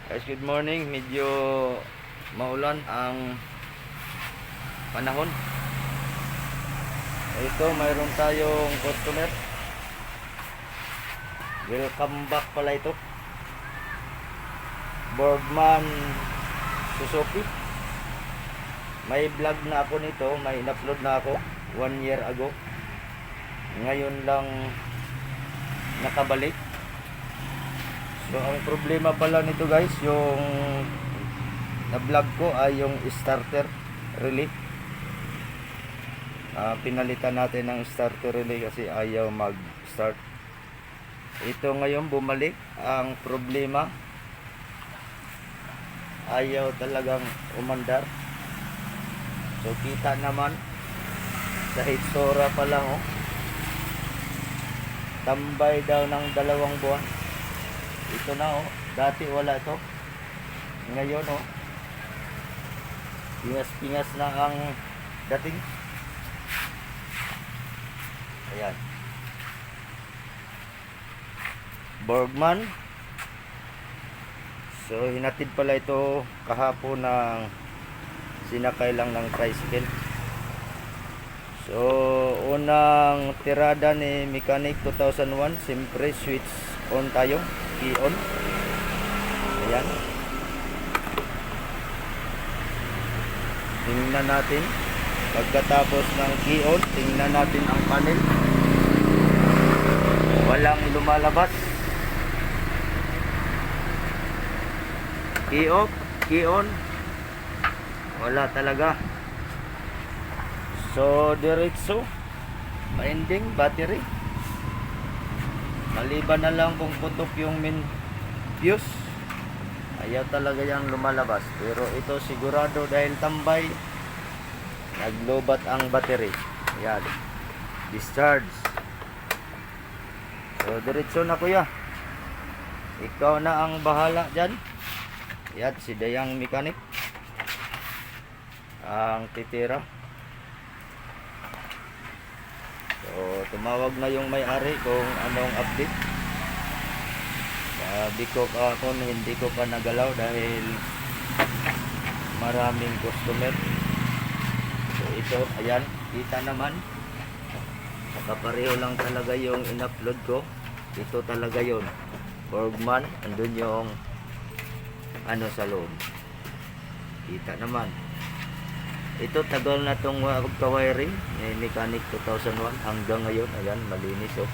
Guys, good morning. Medyo maulan ang panahon. Ito, mayroon tayong customer. Welcome back pala ito. Boardman Suzuki. May vlog na ako nito. May in-upload na ako 1 year ago. Ngayon lang nakabalik. So ang problema pala nito guys, yung na-vlog ko ay yung starter relay. Pinalitan natin ng starter relay kasi ayaw mag-start. Ito ngayon bumalik. Ang problema, ayaw talagang umandar. So kita naman sa hitsura pa lang, oh. Tambay daw ng 2 buwan. Ito na, oh. Dati wala ito. Ngayon, oh. Pingas-pingas na ang dating. Ayan. Boardman. So, hinatid pala ito kahapon ng sinakay lang ng tricycle. So, unang tirada ni Mechanic 2001. Siyempre, switch on tayo. Key on. Ayan. Tingnan natin. Pagkatapos ng key on, tingnan natin ang panel. Walang lumalabas. Key off, key on. Wala talaga. So, diretso. Ending battery. Maliban na lang kung putok yung main fuse, ayaw talaga yung lumalabas. Pero ito sigurado dahil tambay, naglobat ang battery. Ayan. Discharge. So diretso na kuya. Ikaw na ang bahala dyan. Ayan, si Dayang Mechanic ang titira. So, tumawag na yung may-ari kung anong update. Sabi ko ako hindi ko pa nagalaw dahil maraming customer. So, ito, ayan, kita naman. Nakapareho lang talaga yung in-upload ko. Ito talaga yun. Borgman, andun yung ano sa loob. Kita naman. Ito tagal na itong pagka-wiring ni Mechanic 2001 hanggang ngayon. Ayan, malinis, oh.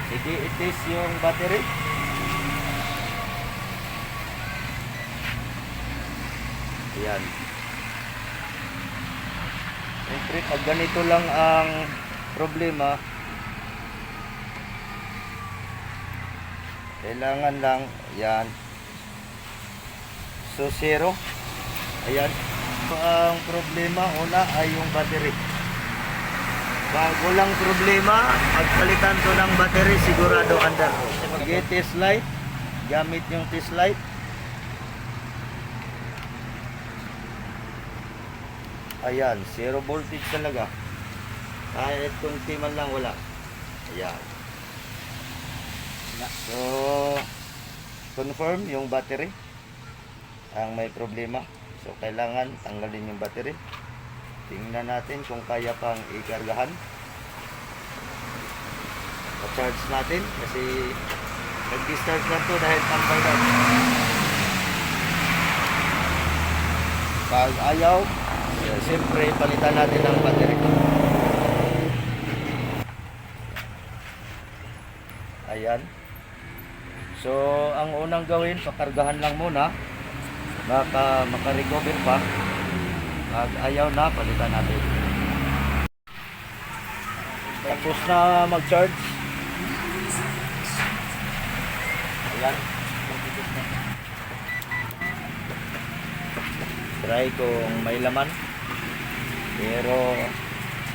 Sige, itis yung battery. Ayan. Siyempre, pag ganito lang ang problema, kailangan lang, ayan. So, zero. Ayan. Ang problema una ay yung battery. Pag walang problema, pagpalitan to ng battery, sigurado andar. Sige, test light. Gamit yung test light. Ayan, zero voltage talaga. Kahit kunti man lang wala. Ayan. So, confirm yung battery ang may problema. So, kailangan tanggalin yung battery. Tingnan natin kung kaya pang ikargahan. Pa-charge natin kasi nag-discharge lang to dahil tambay daw. Pag ayaw, siyempre palitan natin ang battery. Ayan. So, ang unang gawin, pakargahan lang muna. Baka makarecover pa. Pag ayaw na, palitan natin. Tapos na mag-charge. Ayan. Try kung may laman. Pero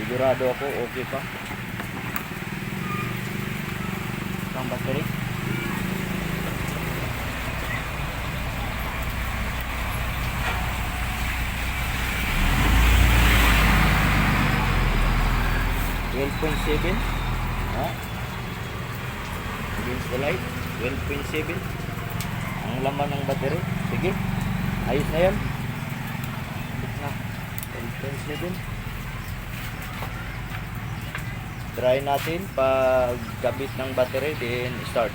sigurado ako okay pa. Ang battery. .7 against the light, 12.7 ang ang laman ng battery. Sige, ayos na yan. Na, entrance niya din. Try natin pag kabit ng battery, then start.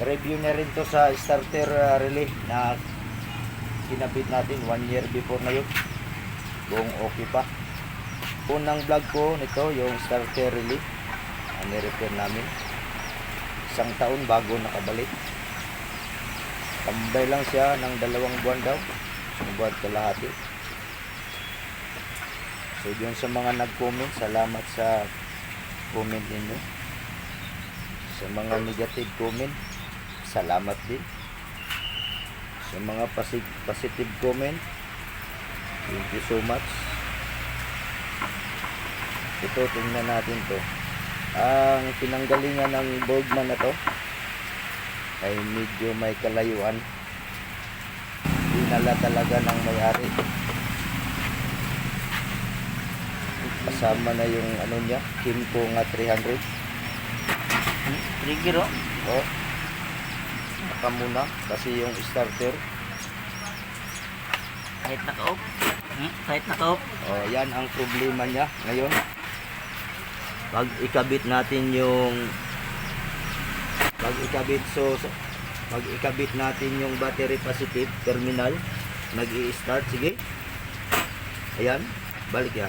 Review na rin to sa starter relay na kinabit natin 1 year before na yun. Kung okay pa. Unang vlog ko nito yung starter relay. Repair namin. 1 taon bago nakabalik. Tambay lang siya ng 2 buwan daw. 1 buwan kalahati. So yun sa mga nag-comment, salamat sa comment ninyo. Sa mga negative comment, salamat din. Sa mga positive comment, thank you so much. Ito, tingnan natin to. Ang pinanggalingan ng Bergman na to ay medyo may kalayuan. Dinala talaga ng may-ari. Kasama na yung ano niya, Kimco nga 300. Trigger oh. Oh. Naka muna kasi yung starter. Kahit naka-off. Kahit naka-off. Oh, yan ang problema niya ngayon. Pag ikabit natin yung pag ikabit natin yung battery positive terminal, nag-i-start, sige. Ayan, balik ya.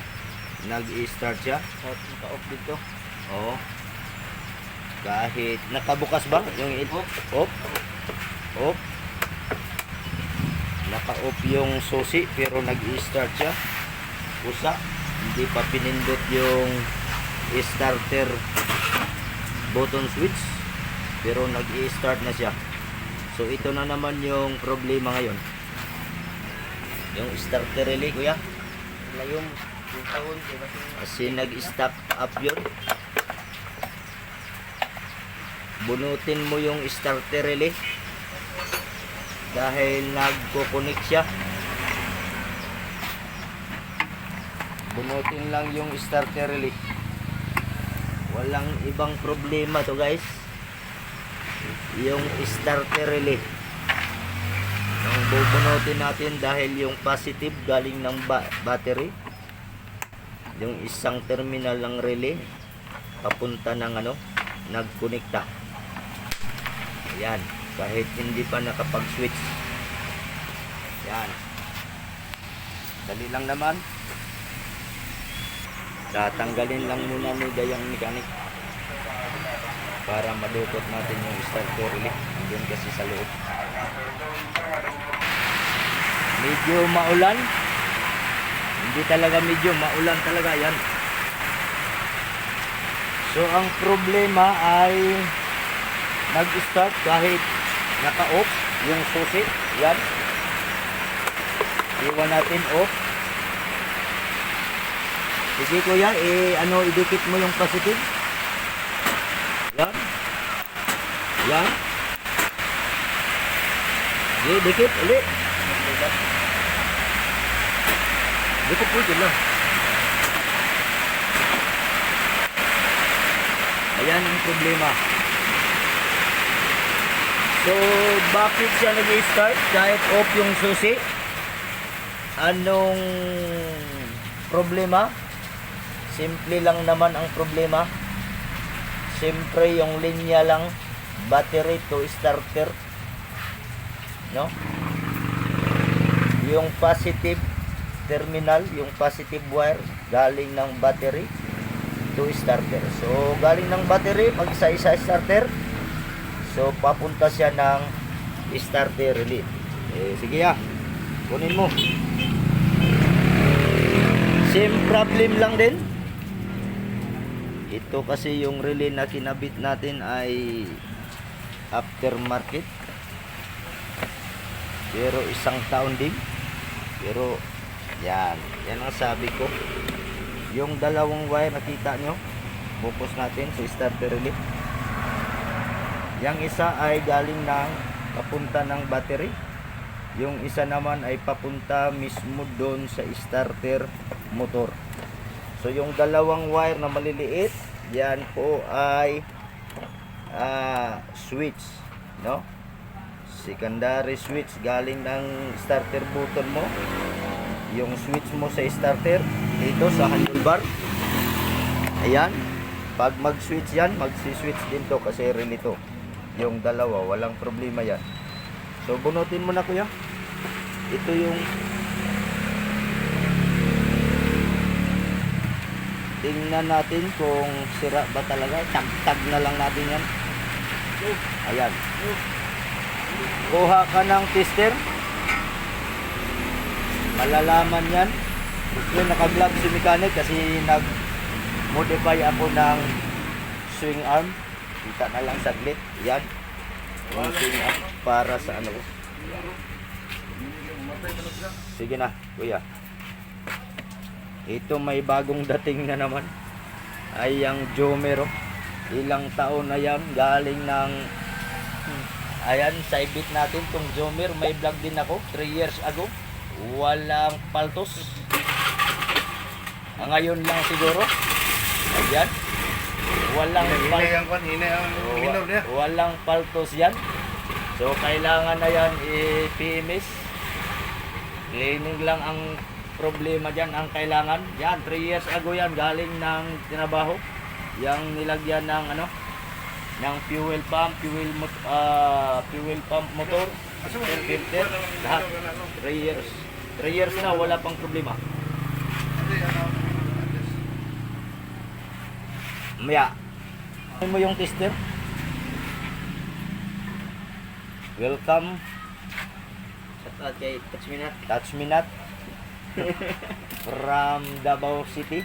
Nag-i-start siya. Kahit naka-off dito. Oo. Kahit nakabukas ba yung off? Off. Naka-off yung susi pero nag-i-start siya. Pusa. Hindi pa pinindot yung starter button switch pero nag-i-start na siya. So ito na naman yung problema ngayon. Yung starter relay, kuya. Layong tahon. Kasi nag-stack up yun. Bunutin mo yung starter relay dahil nagko-connect siya. Bunutin lang yung starter relay. Walang ibang problema to, guys. Yung starter relay. Ang bubunutin natin dahil yung positive galing ng battery. Yung isang terminal ng relay papunta ng nagkonekta. Ayan, kahit hindi pa nakapag-switch. Ayan. Dali lang naman. Tatanggalin lang muna ni Dayang Mechanic para madukot natin yung starter relay. Andun kasi sa loob. Medyo maulan. Hindi talaga medyo maulan talaga yan. So ang problema ay nag-start kahit naka-off yung susi. Yan. Iwan natin off. Sige kuya, idikit mo yung positive. Yan. Yan. Sige, dikit ulit. Dikit po dyan lang. Ayan ang problema. So, bakit siya nag-start kahit off yung susi? Anong problema? Simple lang naman ang problema. Siyempre yung linya lang, battery to starter, no? Yung positive terminal, yung positive wire galing ng battery to starter. So galing ng battery, pag isa-isa starter, so papunta siya ng starter relay. Sige ya, kunin mo. Same problem lang din. Ito kasi yung relay na kinabit natin ay aftermarket. Pero 1 taon din. Pero yan ang sabi ko. Yung dalawang wire nakita nyo, focus natin sa starter relay. Yang isa ay galing ng papunta ng battery. Yung isa naman ay papunta mismo doon sa starter motor. So yung dalawang wire na maliliit, yan po ay switch no? Secondary switch galing ng starter button mo. Yung switch mo sa starter dito sa handlebar. Ayan. Pag mag-switch yan, magsi-switch din to kasi relay to. Yung dalawa, walang problema yan. So bunutin mo na kuya. Ito yung tingnan natin kung sira ba talaga. Tag-tag na lang natin yan. Ayan. Kuha ka ng tester. Malalaman yan. Yung naka-glove si mechanic kasi nag-modify ako ng swing arm. Kita na lang saglit. Yan. Yung swing arm para sa ano ko. Sige na, kuya. Ito may bagong dating na naman. Ay ang Jomero. Ilang taon na yan. Galing ng ayan, saibit natin tong Jomer. May vlog din ako 3 years ago. Walang paltos. Ngayon lang siguro. Ayan. Walang paltos. Walang paltos yan. So kailangan na yan i-PMS. Cleaning lang ang problema dyan. Ang kailangan. Yan, 3 years ago yan. Galing ng tinabaho. Yang nilagyan ng ano, ng fuel pump motor, filter, lahat. 3 years. 3 years na, wala pang problema. Maya, ano mo yung tester? Welcome. Shoutout kay Touchminat. Touchminat. From Davao City.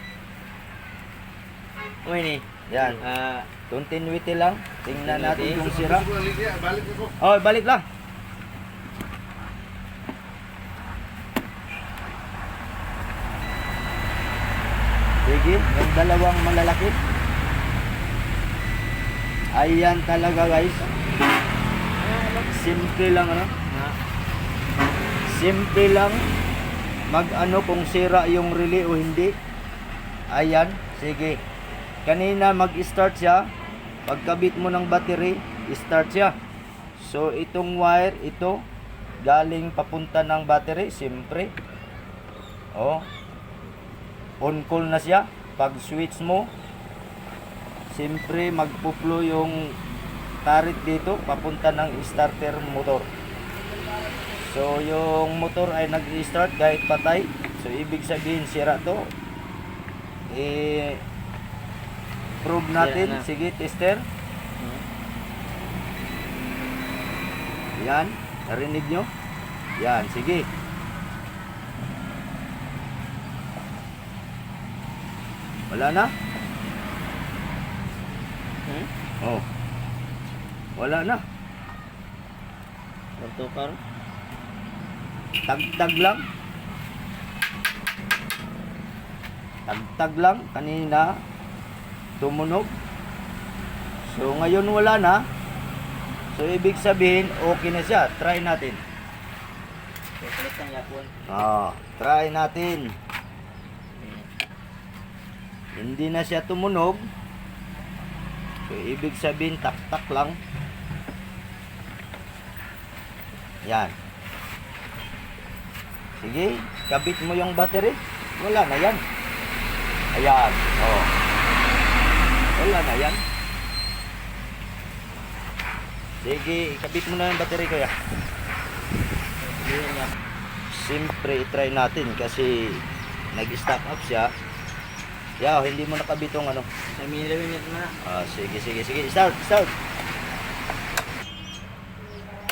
O ini, yan. Continuity lang. Tingnan natin kung sira. Oh, balik lang. Sige, yung dalawang malalaki. Ayan talaga guys. Simple lang ano. Simple lang. Mag-ano kung sira yung relay o hindi. Ayan, sige. Kanina mag-start siya. Pagkabit mo ng battery, start siya. So itong wire, ito galing papunta ng battery, siyempre. Oh. On call na siya. Pag switch mo, siyempre magpo-flow yung turret dito papunta ng starter motor. So yung motor ay nag-restart kahit patay. So ibig sabihin sira to. Prove natin. Sige, tester. Yan, narinig nyo? Yan, sige. Wala na? Oh. Wala na. Bertukar. Tag-tag lang. Tag-tag lang. Kanina tumunog. So ngayon wala na. So ibig sabihin okay na siya. Try natin. Palit ang yapon. Try natin. Hindi na siya tumunog. So ibig sabihin tak-tak lang. Yan. Sige, kabit mo yung battery. Wala na yan. Ayan. Oh. Wala na yan. Sige, ikabit mo na yung battery ko ya. Siyempre, i-try natin kasi nag-stack up siya. Hindi mo nakabit yung ano. Minute na. Sige. Start.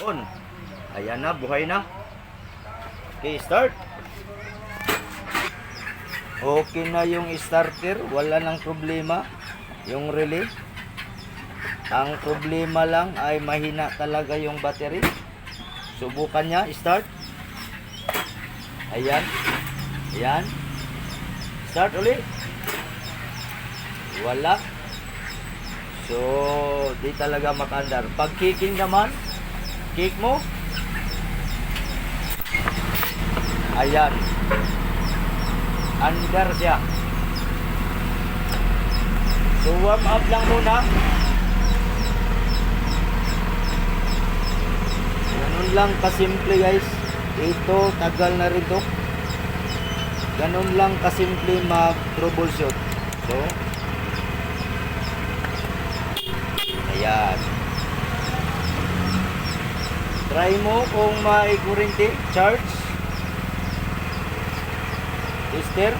On. Ayan na, buhay na. Okay, start. Okay na yung starter. Wala nang problema. Yung relay. Ang problema lang ay mahina talaga yung battery. Subukan niya, start. Ayan. Start ulit. Wala. So, di talaga makaandar. Pag kicking naman, kick mo. Ayan. Andar siya. So, warm up lang muna. lang kasimple guys. Ito, tagal na rin to. Ganun lang kasimple mag-troubleshoot. So, ayan. Try mo kung may kurente, charge. Tester.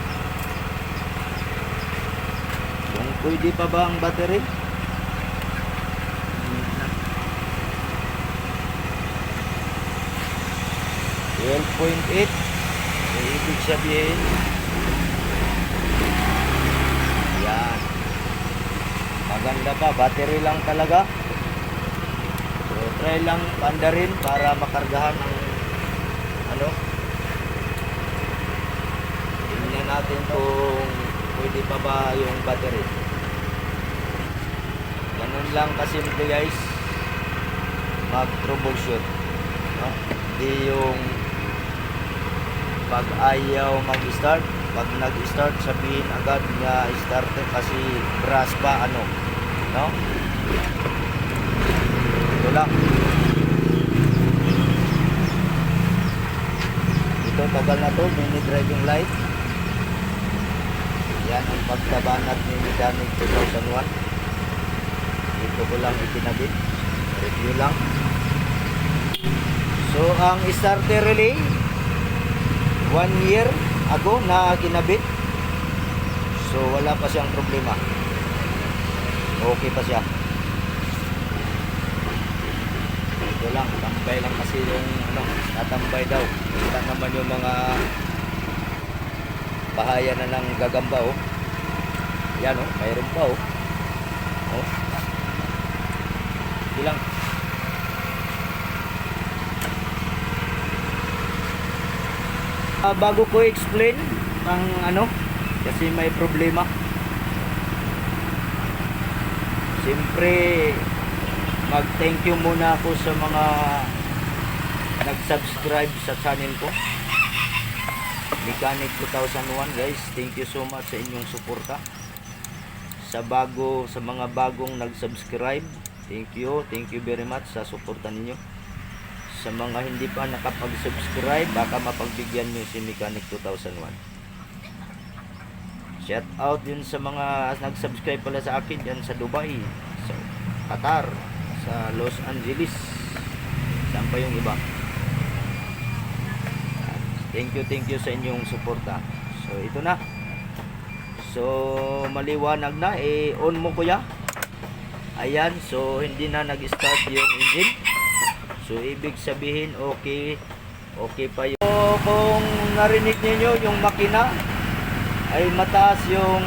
Kung pwede pa ba ang battery? 12.8. So, ibig sabihin, yan, maganda pa, battery lang talaga. So try lang panda rin para makargahan ang ano. Tingnan natin kung pwede pa ba yung battery. Ganun lang kasimple guys mag troubleshoot, no? Hindi yung pag ayaw mag-start, pag nag-start sabihin agad na starter kasi brass pa ano, no? Ito lang. Ito tagal na to, mini driving light. Yan ang pagkabanat ni Mechanic 2001. Ito ko lang itinabit, review lang. So ang starter relay 1 year ago na kinabit. So wala pa siyang problema. Okay pa siya. Ito lang, tambay lang kasi yung ano, natambay daw. Kita naman yung mga bahaya na ng gagamba oh. Yan oh, mayroon pa oh. Oh. Ilang. Bago ko explain ang ano, kasi may problema. Siyempre, mag-thank you muna ako sa mga nag-subscribe sa channel ko. Mechanic 2001 guys, thank you so much sa inyong suporta. Sa mga bagong nag-subscribe, thank you very much sa suporta ninyo. Sa mga hindi pa nakapag-subscribe, baka mapagbigyan nyo si Mechanic 2001. Shout out din sa mga nag-subscribe pala sa akin dyan sa Dubai, sa Qatar, sa Los Angeles, saan pa yung iba. Thank you sa inyong suporta. So ito na. So maliwanag na, on mo kuya. Ayan, so hindi na nag-start yung engine. So ibig sabihin okay pa yun. So, kung narinig niyo yung makina ay mataas yung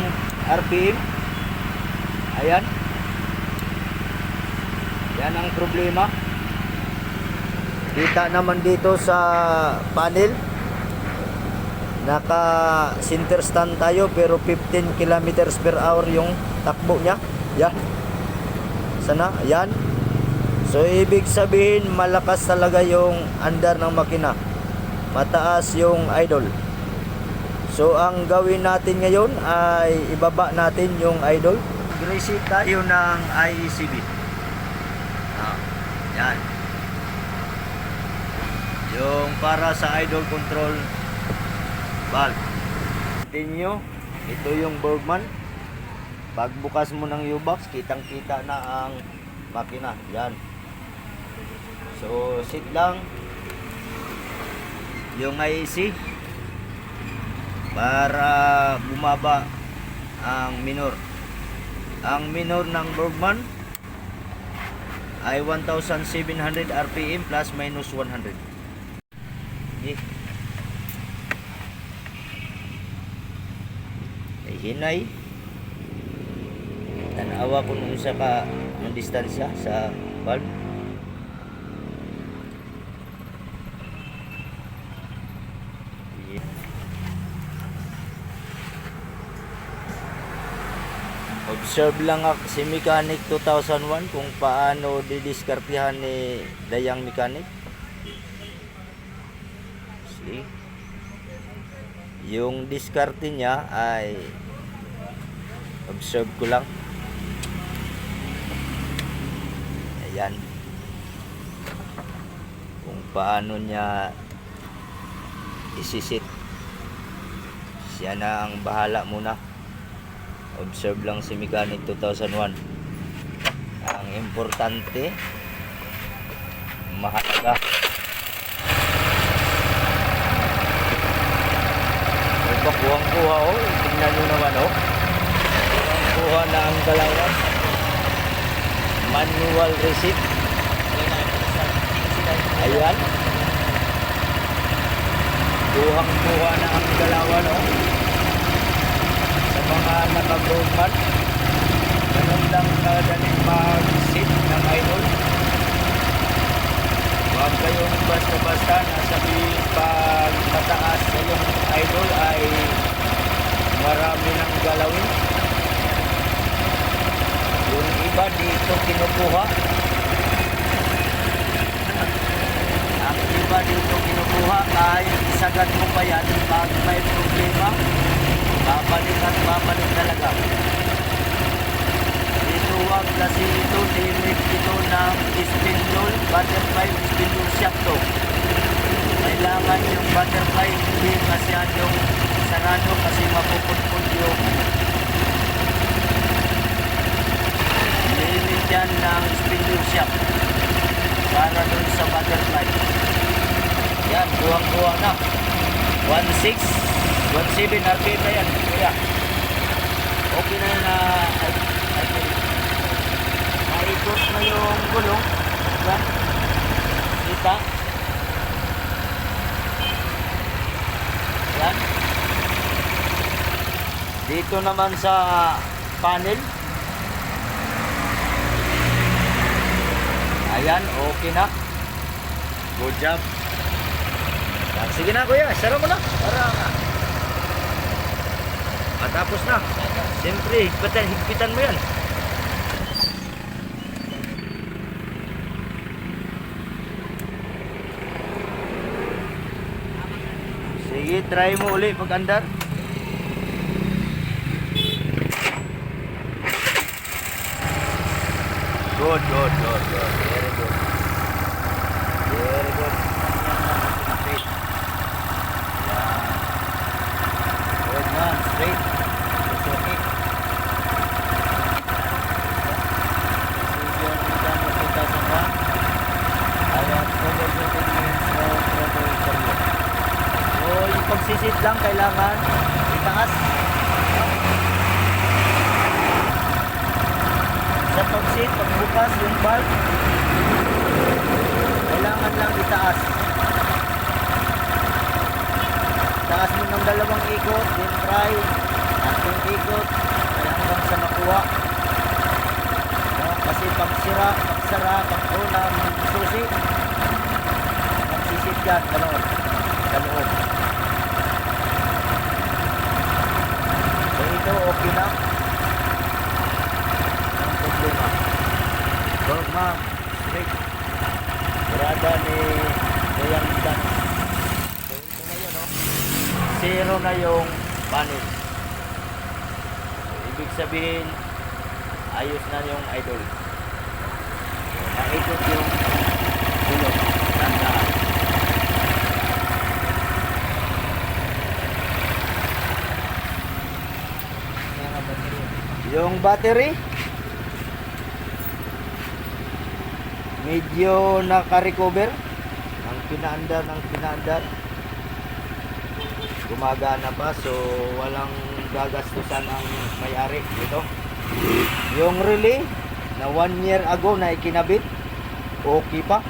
RPM. Ayan. Yan ang problema. Kita naman dito sa panel. Naka center stand tayo pero 15 kilometers per hour yung takbo niya. Yan. Sana, yan. So ibig sabihin malakas talaga yung andar ng makina. Mataas yung idle. So ang gawin natin ngayon ay ibaba natin yung idle. Reset tayo ng IECB. Yan. Yung para sa idle control valve. Continue. Ito yung Bergman. Pagbukas mo ng U-box, kitang-kita na ang makina. Yan. So, sit lang yung IEC para bumaba ang minor. Ang minor ng Bergman ay 1,700 RPM plus minus 100. Okay. Ay hinay. Tanawa ko nung sa ang distansya sa valve. Observe lang ako si Mechanic 2001 kung paano didiskartehan ni Dayang Mechanic. See? Yung diskarte niya ay observe ko lang. Ayan. Kung paano niya isisit. Siya na ang bahala muna. Observe lang si Mechanic 2001. Ang importante, mahalaga. Kuha oh. Tingnan nyo naman oh. Kuha na ang galawan. Manual receipt. Ayan. Kuha na ang galawan oh. Sa mga naka-broadman, ganun lang kadaling mag-sit ng idol. Huwag kayong basta-basta nasabihin pag mataas sa yung idol ay marami ng galawin. Yung iba dito kinukuha. Ang iba dito kinukuha kahit isagad mo pa yan pag may problema, babalik at babalik talaga. Dito wag kasi ito limit ito ng spindle, butterfly spindle shock to. Kailangan yung butterfly hindi masyadong sarado kasi mapuputput yung limit yan ng spindle shock para dun sa butterfly. Yan, kuha na 1.6 1.7 RPM na yan. Kaya okay na yun na maikot na yung gulong. Diba? Kita. Yan. Dito naman sa panel. Ayan, okay na. Good job. Yan, sige na kuya, sara mo na. Para matapos na. Siyempre, higpitan mo yan. Sige, try mo uli pag-andar. Good. Very good. Very good. Straight. Yan. Good man, straight. It's okay. Procedure ni Damo 2001. Ayan, 215 minutes of throttle cardio. So, yung pagsisit lang kailangan itaas. Sa pagsit, pagbukas yung valve, kailangan lang itaas. Taas mo ng dalawang ikot, then try, ating ikot, hanggang sa makuha. Kasi pagsara, pag-una, susi, magsisit yan, ganoon, sa loob. So ito, okay na. Well, ma'am, straight. Barada ni Kayang Dan. So, ito na yun, no? Zero na yung panel. So, ibig sabihin, ayos na yung idol. So, naikot yung gulong. Tandaan. Yung battery, medyo naka-recover. Ang pinaandar gumagana pa, so walang gagastusan ang may-ari dito. Yung relay na 1 year ago na ikinabit, okay pa.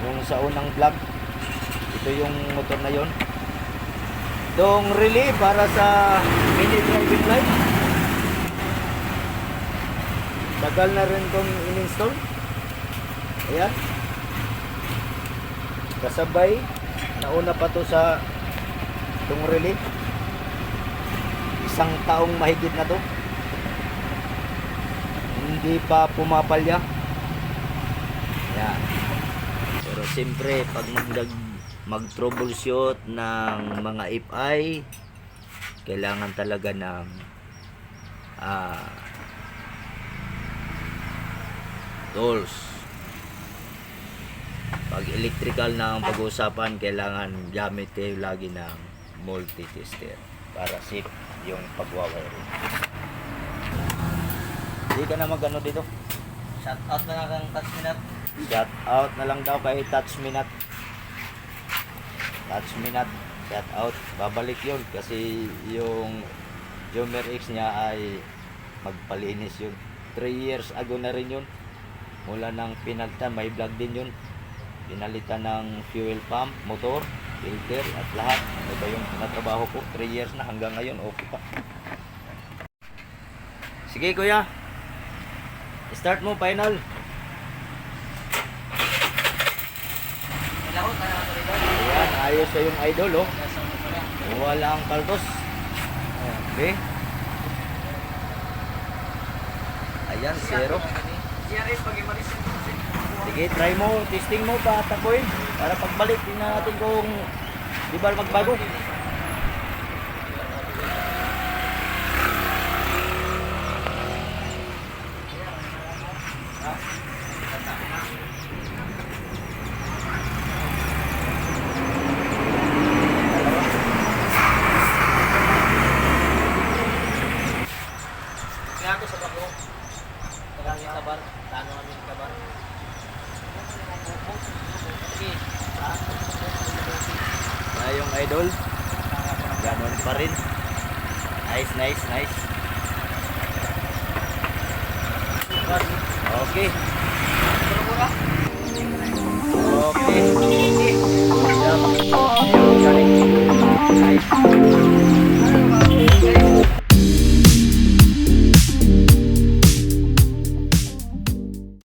Yung sa unang vlog, ito yung motor na yon. Itong relay para sa mini driving light, tagal na rin itong in-install. Ayan. Kasabay, nauna pa to sa itong relay. 1 taong mahigit na to. Hindi pa pumapalya. Ayan. Pero siyempre, pag mag-troubleshoot ng mga FI, kailangan talaga ng tools Pag electrical na ang pag-uusapan, kailangan gamit kayo lagi ng multi-tester para safe yung pag-wiring. Hindi ka na mag-ano dito. Shout out na lang kang touch minute. Shout out na lang daw kay Touch Minute. Touch Minute. Shout out. Babalik yun kasi yung Jomer X niya ay magpalinis yun. 3 years ago na rin yun. Mula nang pinagtan, may vlog din yun. Pinalitan ng fuel pump, motor, filter at lahat. Ito yung natrabaho ko. 3 years na hanggang ngayon. Okay pa. Sige kuya. Start mo, final. Ilahot na lang ito rito. Ayan, ayos na yung idol, oh. Nasaan mo pala? Wala ang kaltos. Okay. Ayan, zero. GRS pag imalis yung Sige, try mo, testing mo, patakuin. Para pagbalik, tingnan natin kung di ba magbago. Kaya ako sa bako. Tagang yung kabar. Tano kami yung kabar. Sige. Yung idol. Ganon pa rin. Nice, nice, nice. Okay.